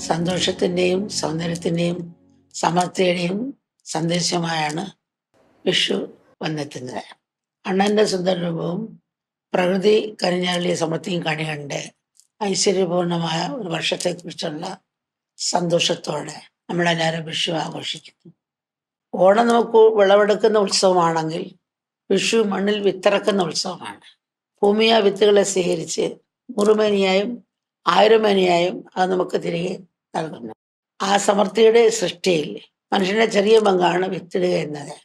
സന്തോഷത്തിൻ്റെയും സൗന്ദര്യത്തിൻ്റെയും സമൃദ്ധിയുടെയും സന്ദേശമായാണ് വിഷു വന്നെത്തുന്നത്. അണ്ണൻ്റെ സുന്ദരരൂപവും പ്രകൃതി കനിഞ്ഞാളിയ സമൃദ്ധിയും കണി കണ്ട് ഐശ്വര്യപൂർണമായ ഒരു വർഷത്തെക്കുറിച്ചുള്ള സന്തോഷത്തോടെ നമ്മളെല്ലാവരും വിഷു ആഘോഷിക്കുന്നു. ഓണം നമുക്ക് വിളവെടുക്കുന്ന ഉത്സവമാണെങ്കിൽ വിഷു മണ്ണിൽ വിത്തിറക്കുന്ന ഉത്സവമാണ്. ഭൂമി ആ വിത്തുകളെ സ്വീകരിച്ച് മുറുമേനിയായും ആയിരമേനിയായും അത് നമുക്ക് തിരികെ നൽകുന്നു. ആ സമൃദ്ധിയുടെ സൃഷ്ടിയിൽ മനുഷ്യന്റെ ചെറിയ പങ്കാണ് വിത്തിടുക എന്നത്.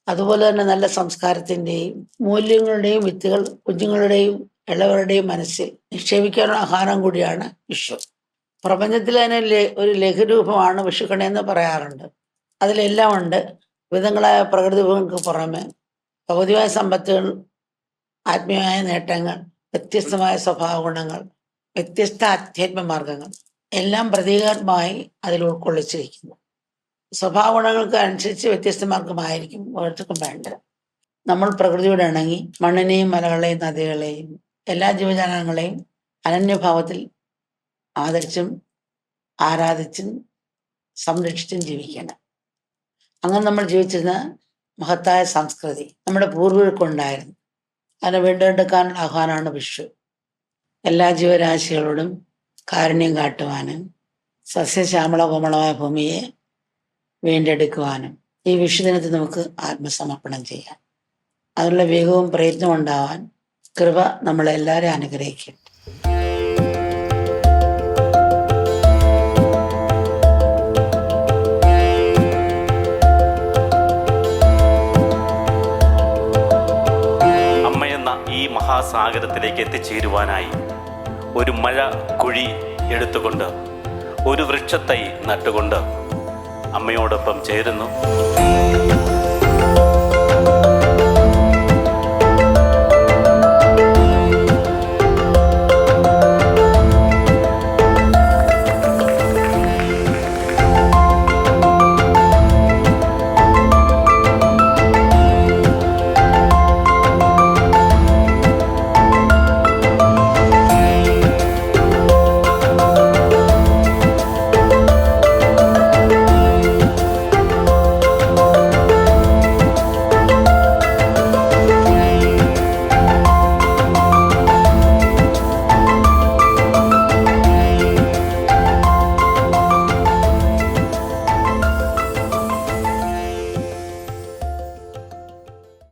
അതുപോലെ തന്നെ നല്ല സംസ്കാരത്തിൻ്റെയും മൂല്യങ്ങളുടെയും വിത്തുകൾ കുഞ്ഞുങ്ങളുടെയും ഇളവരുടെയും മനസ്സിൽ നിക്ഷേപിക്കാനുള്ള ആഹാരം കൂടിയാണ് വിഷു. പ്രപഞ്ചത്തിൽ തന്നെ ഒരു ലഘുരൂപമാണ് വിഷുക്കണി എന്ന് പറയാറുണ്ട്. അതിലെല്ലാം ഉണ്ട്. വിധങ്ങളായ പ്രകൃതി വിഭവങ്ങൾക്ക് പുറമെ ഭൗതികമായ സമ്പത്തുകൾ, ആത്മീയമായ നേട്ടങ്ങൾ, വ്യത്യസ്തമായ സ്വഭാവ ഗുണങ്ങൾ, വ്യത്യസ്ത അധ്യാത്മ മാർഗങ്ങൾ എല്ലാം പ്രതീകാത്മകമായി അതിൽ ഉൾക്കൊള്ളിച്ചിരിക്കുന്നു. സ്വഭാവ ഗുണങ്ങൾക്ക് അനുസരിച്ച് വ്യത്യസ്ത മാർഗമായിരിക്കും ഓരോരുത്തർക്കും വേണ്ടത്. നമ്മൾ പ്രകൃതിയോട് ഇണങ്ങി മണ്ണിനെയും മലകളെയും നദികളെയും എല്ലാ ജീവജാലങ്ങളെയും അനന്യഭാവത്തിൽ ആദരിച്ചും ആരാധിച്ചും സംരക്ഷിച്ചും ജീവിക്കണം. അങ്ങനെ നമ്മൾ ജീവിച്ചിരുന്ന മഹത്തായ സംസ്കൃതി നമ്മുടെ പൂർവികർക്കുണ്ടായിരുന്നു. അതിനെ വീണ്ടെടുക്കാനുള്ള ആഹ്വാനമാണ് വിഷു. എല്ലാ ജീവരാശികളോടും കാരുണ്യം കാട്ടുവാനും സസ്യശ്യാമള കോമളമായ ഭൂമിയെ വീണ്ടെടുക്കുവാനും ഈ വിഷുദിനത്തിൽ നമുക്ക് ആത്മസമർപ്പണം ചെയ്യാം. അതിനുള്ള വേഗവും പ്രയത്നവും ഉണ്ടാവാൻ കൃപ നമ്മളെല്ലാവരെയും അനുഗ്രഹിക്കും. അമ്മയെന്ന ഈ മഹാസാഗരത്തിലേക്ക് എത്തിച്ചേരുവാനായി ഒരു മഴ കുഴി എടുത്തുകൊണ്ട് ഒരു വൃക്ഷത്തൈ നട്ടുകൊണ്ട് അമ്മയോടൊപ്പം ചേരുന്നു.